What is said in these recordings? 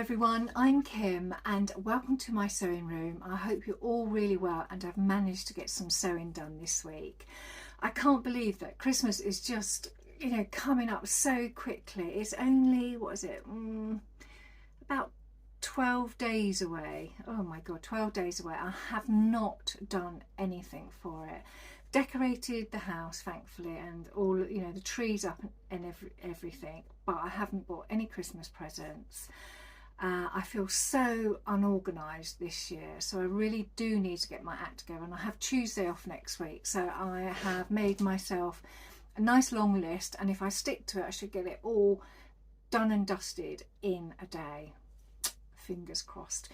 everyone, I'm Kim and welcome to my sewing room. I hope you're all really well and I've managed to get some sewing done this week. I can't believe that Christmas is just, coming up so quickly. It's only, what is it, about 12 days away. Oh my god, 12 days away. I have not done anything for it. Decorated the house thankfully and all, the trees up and everything, but I haven't bought any Christmas presents. I feel so unorganised this year, so I really do need to get my act together, and I have Tuesday off next week, so I have made myself a nice long list, and if I stick to it I should get it all done and dusted in a day. Fingers crossed.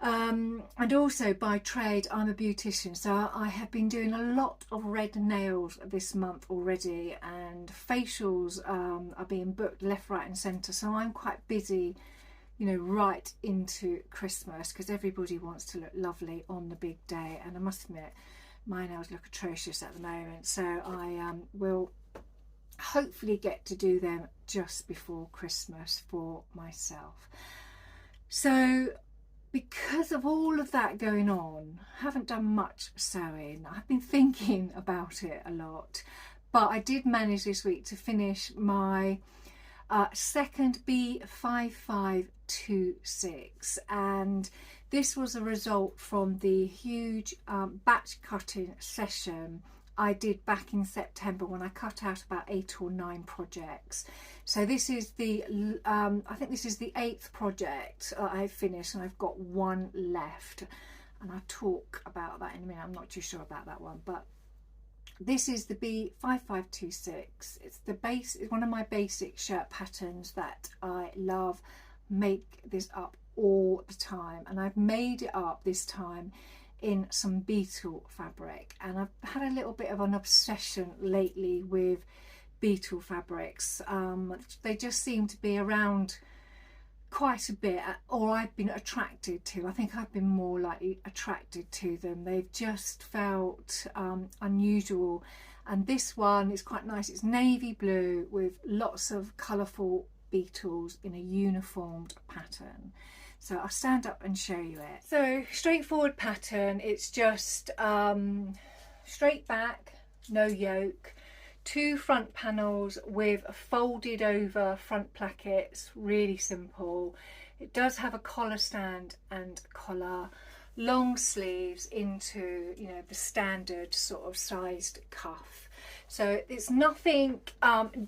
And also by trade I'm a beautician, so I have been doing a lot of red nails this month already, and facials are being booked left, right and centre, so I'm quite busy, right into Christmas, because everybody wants to look lovely on the big day, and I must admit my nails look atrocious at the moment, so I will hopefully get to do them just before Christmas for myself. So because of all of that going on, I haven't done much sewing. I've been thinking about it a lot, but I did manage this week to finish my second B5526, and this was a result from the huge batch cutting session I did back in September when I cut out about 8 or 9 projects. So this is the I think this is the 8th project I finished, and I've got one left, and I'll talk about that in a minute. I'm not too sure about that one, but this is the B5526. It's the base, it's one of my basic shirt patterns that I love. Make this up all the time, and I've made it up this time in some beetle fabric, and I've had a little bit of an obsession lately with beetle fabrics. They just seem to be around quite a bit, or I've been attracted to. I think I've been more likely attracted to them. They've just felt unusual, and this one is quite nice. It's navy blue with lots of colourful beetles in a uniformed pattern. So I'll stand up and show you it. So straightforward pattern. It's just straight back, no yoke, 2 front panels with folded over front plackets, really simple. It does have a collar stand and collar, long sleeves into the standard sort of sized cuff. So it's nothing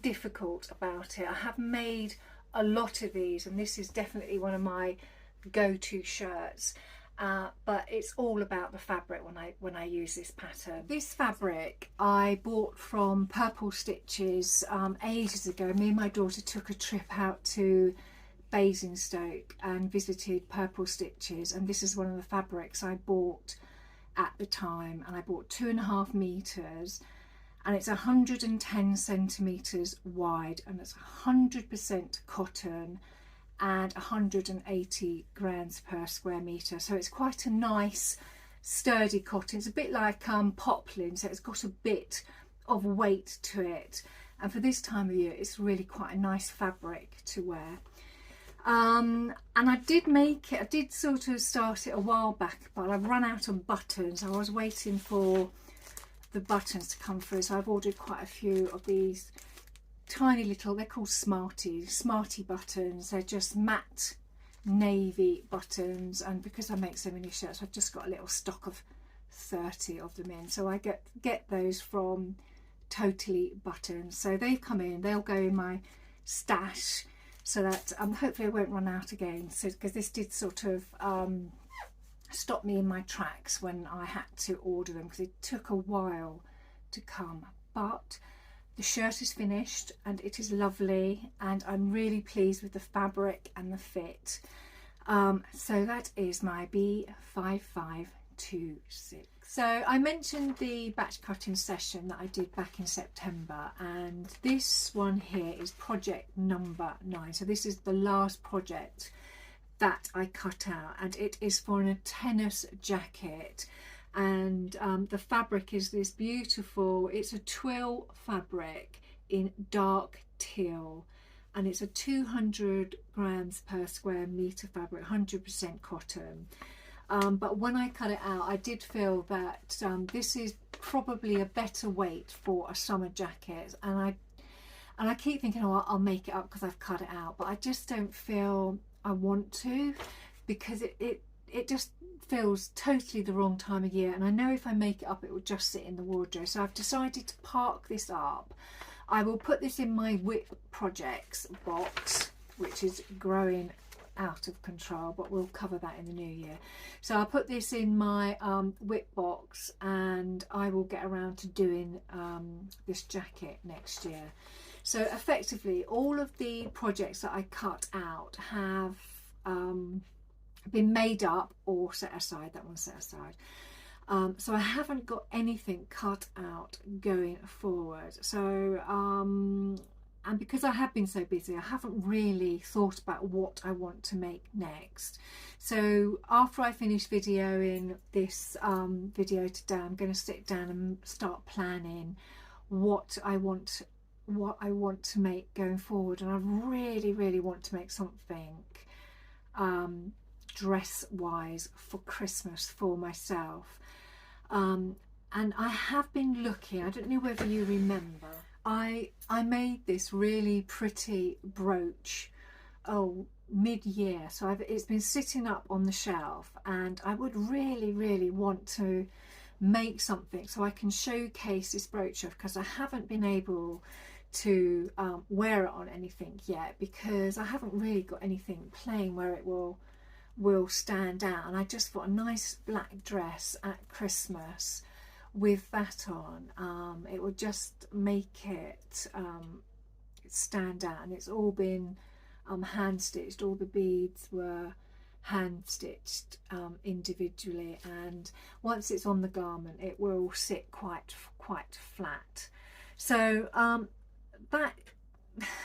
difficult about it. I have made a lot of these, and this is definitely one of my go-to shirts, but it's all about the fabric when I use this pattern. This fabric I bought from Purple Stitches ages ago. Me and my daughter took a trip out to Basingstoke and visited Purple Stitches, and this is one of the fabrics I bought at the time, and I bought 2.5 meters, and it's 110 centimeters wide, and it's 100% cotton and 180 grams per square meter, so it's quite a nice sturdy cotton. It's a bit like poplin, so it's got a bit of weight to it, and for this time of year it's really quite a nice fabric to wear. And I did sort of start it a while back, but I've run out of buttons. I was waiting for the buttons to come through, so I've ordered quite a few of these tiny little, they're called smarty buttons. They're just matte navy buttons, and because I make so many shirts I've just got a little stock of 30 of them in, so I get those from Totally Buttons. So they've come in, they'll go in my stash, so that hopefully I won't run out again, so because this did sort of stop me in my tracks when I had to order them, because it took a while to come. But the shirt is finished and it is lovely, and I'm really pleased with the fabric and the fit. So that is my B5526. So I mentioned the batch cutting session that I did back in September, and this one here is project number 9. So this is the last project that I cut out, and it is for a tennis jacket. And the fabric is this beautiful, it's a twill fabric in dark teal, and it's a 200 grams per square meter fabric, 100% cotton. But when I cut it out, I did feel that this is probably a better weight for a summer jacket, and I keep thinking, oh, I'll make it up because I've cut it out, but I just don't feel I want to, because it just feels totally the wrong time of year, and I know if I make it up it will just sit in the wardrobe. So I've decided to park this up. I will put this in my WIP projects box, which is growing out of control, but we'll cover that in the new year. So I'll put this in my WIP box, and I will get around to doing this jacket next year. So effectively all of the projects that I cut out have been made up or set aside. That one's set aside. So I haven't got anything cut out going forward. So and because I have been so busy, I haven't really thought about what I want to make next. So after I finish videoing this video today, I'm going to sit down and start planning what I want to make going forward. And I really want to make something dress wise for Christmas for myself. And I have been looking, I don't know whether you remember, I made this really pretty brooch mid-year, so it's been sitting up on the shelf, and I would really want to make something so I can showcase this brooch off, because I haven't been able to wear it on anything yet, because I haven't really got anything plain where it will stand out. And I just thought a nice black dress at Christmas with that on, it would just make it stand out. And it's all been hand stitched, all the beads were hand stitched individually, and once it's on the garment it will sit quite flat. So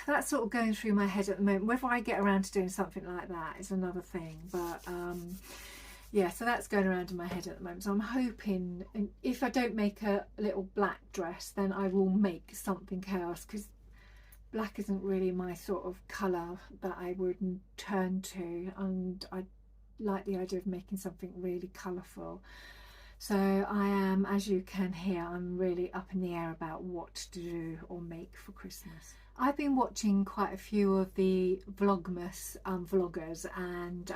that's sort of going through my head at the moment. Whether I get around to doing something like that is another thing, but yeah, so that's going around in my head at the moment. So I'm hoping, if I don't make a little black dress, then I will make something else, because black isn't really my sort of colour that I would turn to, and I like the idea of making something really colourful. So I am, as you can hear, I'm really up in the air about what to do or make for Christmas. I've been watching quite a few of the Vlogmas vloggers, and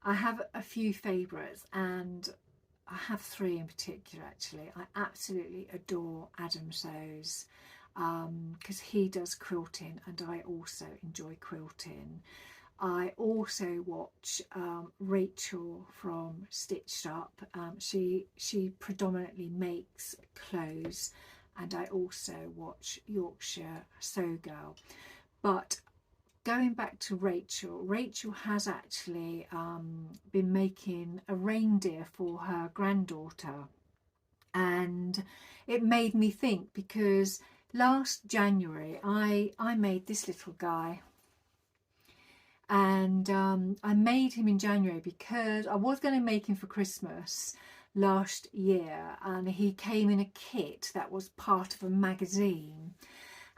I have a few favourites, and I have three in particular actually. I absolutely adore Adam Sews, because he does quilting and I also enjoy quilting. I also watch Rachel from Stitched Up. She predominantly makes clothes, and I also watch Yorkshire Sew Girl. But going back to Rachel has actually been making a reindeer for her granddaughter, and it made me think, because last January I made this little guy, and I made him in January because I was going to make him for Christmas last year, and he came in a kit that was part of a magazine.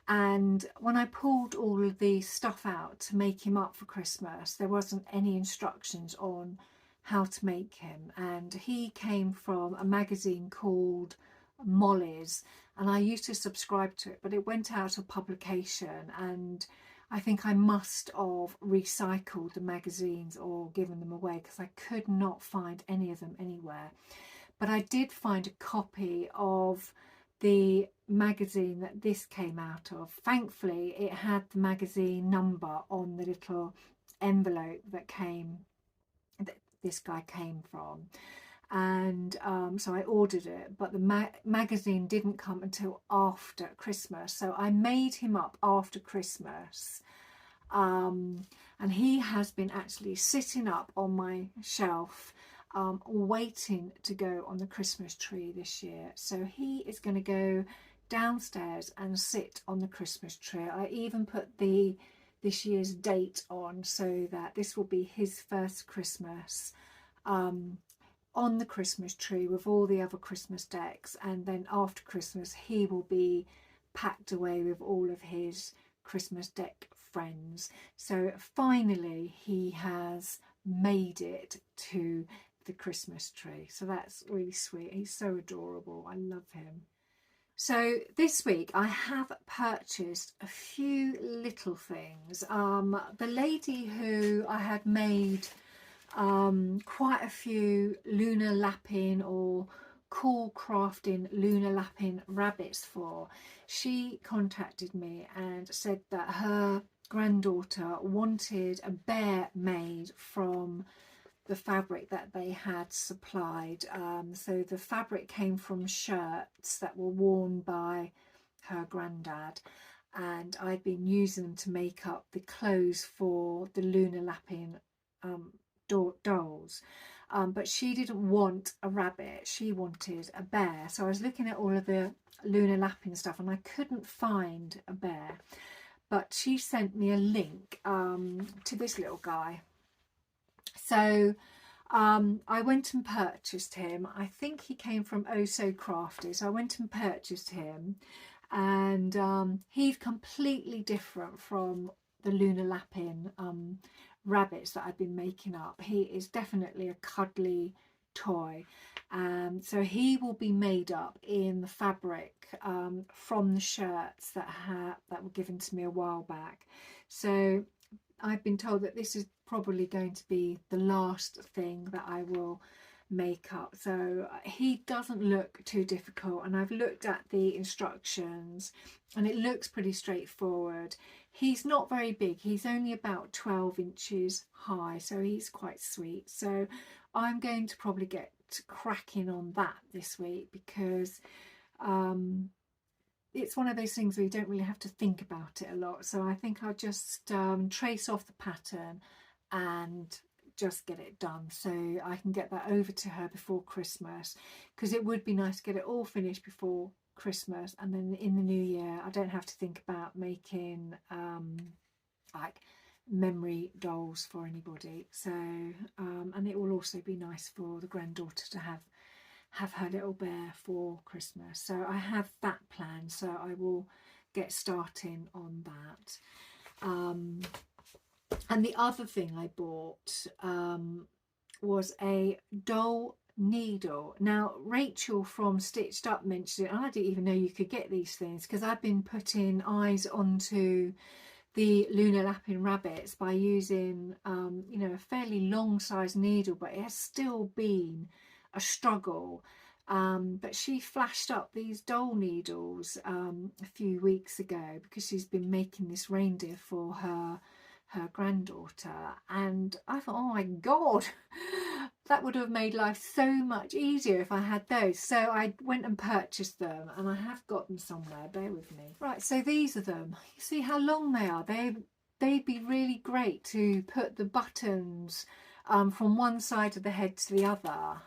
And when I pulled all of the stuff out to make him up for Christmas, there wasn't any instructions on how to make him, and he came from a magazine called Molly's, and I used to subscribe to it, but it went out of publication, and I think I must have recycled the magazines or given them away, because I could not find any of them anywhere. But I did find a copy of the magazine that this came out of. Thankfully it had the magazine number on the little envelope that this guy came from, and so I ordered it, but the magazine didn't come until after Christmas, so I made him up after Christmas, and he has been actually sitting up on my shelf waiting to go on the Christmas tree this year. So he is going to go downstairs and sit on the Christmas tree. I even put this year's date on, so that this will be his first Christmas on the Christmas tree with all the other Christmas decks, and then after Christmas he will be packed away with all of his Christmas Dec friends. So finally he has made it to the Christmas tree. So that's really sweet. He's so adorable. I love him. So this week I have purchased a few little things. The lady who I had made quite a few lunar lapping or cool crafting lunar lapping rabbits for, she contacted me and said that her granddaughter wanted a bear made from the fabric that they had supplied. So the fabric came from shirts that were worn by her granddad, and I'd been using them to make up the clothes for the lunar lapping dolls. But she didn't want a rabbit, she wanted a bear. So I was looking at all of the lunar lapping stuff and I couldn't find a bear, but she sent me a link to this little guy. So I went and purchased him. I think he came from Oh So Crafty, so I went and purchased him, and he's completely different from the lunar lapping rabbits that I've been making up. He is definitely a cuddly toy, so he will be made up in the fabric from the shirts that were given to me a while back. So I've been told that this is probably going to be the last thing that I will make up. So he doesn't look too difficult, and I've looked at the instructions and it looks pretty straightforward. He's not very big, he's only about 12 inches high, so he's quite sweet. So I'm going to probably get cracking on that this week, because it's one of those things where you don't really have to think about it a lot. So I think I'll just trace off the pattern and just get it done, so I can get that over to her before Christmas, because it would be nice to get it all finished before Christmas, and then in the new year I don't have to think about making like memory dolls for anybody. So and it will also be nice for the granddaughter to have her little bear for Christmas. So I have that planned, so I will get starting on that. And the other thing I bought was a doll needle. Now Rachel from Stitched Up mentioned it, and I didn't even know you could get these things, because I've been putting eyes onto the lunar lapping rabbits by using you know, a fairly long size needle, but it has still been a struggle. But she flashed up these doll needles a few weeks ago, because she's been making this reindeer for her granddaughter, and I thought, oh my god, that would have made life so much easier if I had those. So I went and purchased them, and I have got them somewhere, bear with me. Right, so these are them. You see how long they are? They'd be really great to put the buttons from one side of the head to the other,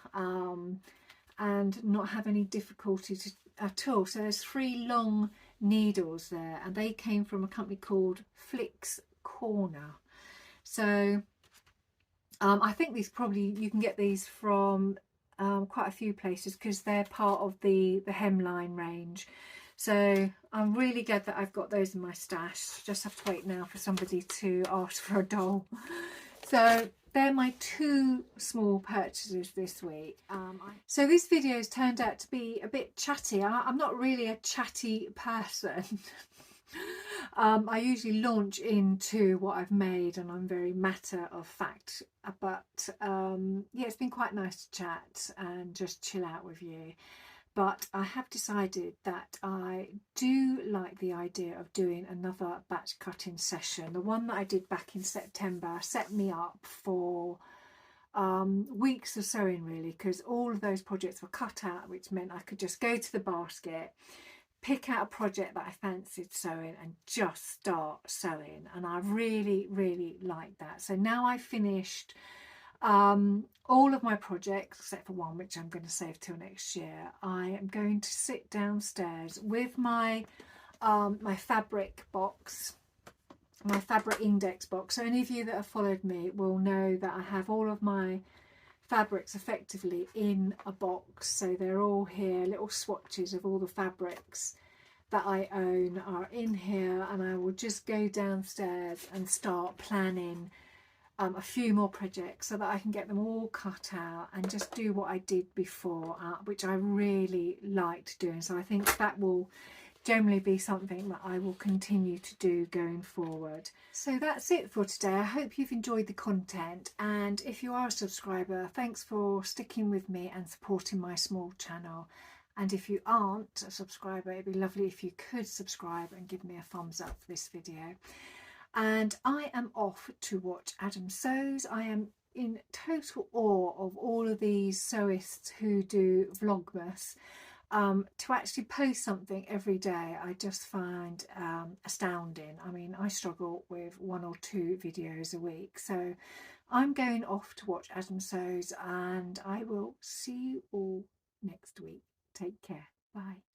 and not have any difficulty at all. So there's 3 long needles there, and they came from a company called Flicks Corner. So I think these probably, you can get these from quite a few places, because they're part of the hemline range. So I'm really glad that I've got those in my stash. Just have to wait now for somebody to ask for a doll. So they're my 2 small purchases this week. So this video has turned out to be a bit chatty. I'm not really a chatty person. I usually launch into what I've made, and I'm very matter of fact, but yeah, it's been quite nice to chat and just chill out with you. But I have decided that I do like the idea of doing another batch cutting session. The one that I did back in September set me up for weeks of sewing, really, because all of those projects were cut out, which meant I could just go to the basket, pick out a project that I fancied sewing, and just start sewing. And I really like that. So now I've finished all of my projects except for one, which I'm going to save till next year. I am going to sit downstairs with my my fabric box, my fabric index box. So any of you that have followed me will know that I have all of my fabrics effectively in a box. So they're all here, little swatches of all the fabrics that I own are in here, and I will just go downstairs and start planning a few more projects so that I can get them all cut out and just do what I did before, which I really liked doing. So I think that will generally be something that I will continue to do going forward. So that's it for today. I hope you've enjoyed the content, and if you are a subscriber, thanks for sticking with me and supporting my small channel. And if you aren't a subscriber, it'd be lovely if you could subscribe and give me a thumbs up for this video. And I am off to watch Adam Sews. I am in total awe of all of these sewists who do Vlogmas. To actually post something every day, I just find astounding. I mean, I struggle with 1 or 2 videos a week. So I'm going off to watch Adam Sews, and I will see you all next week. Take care. Bye.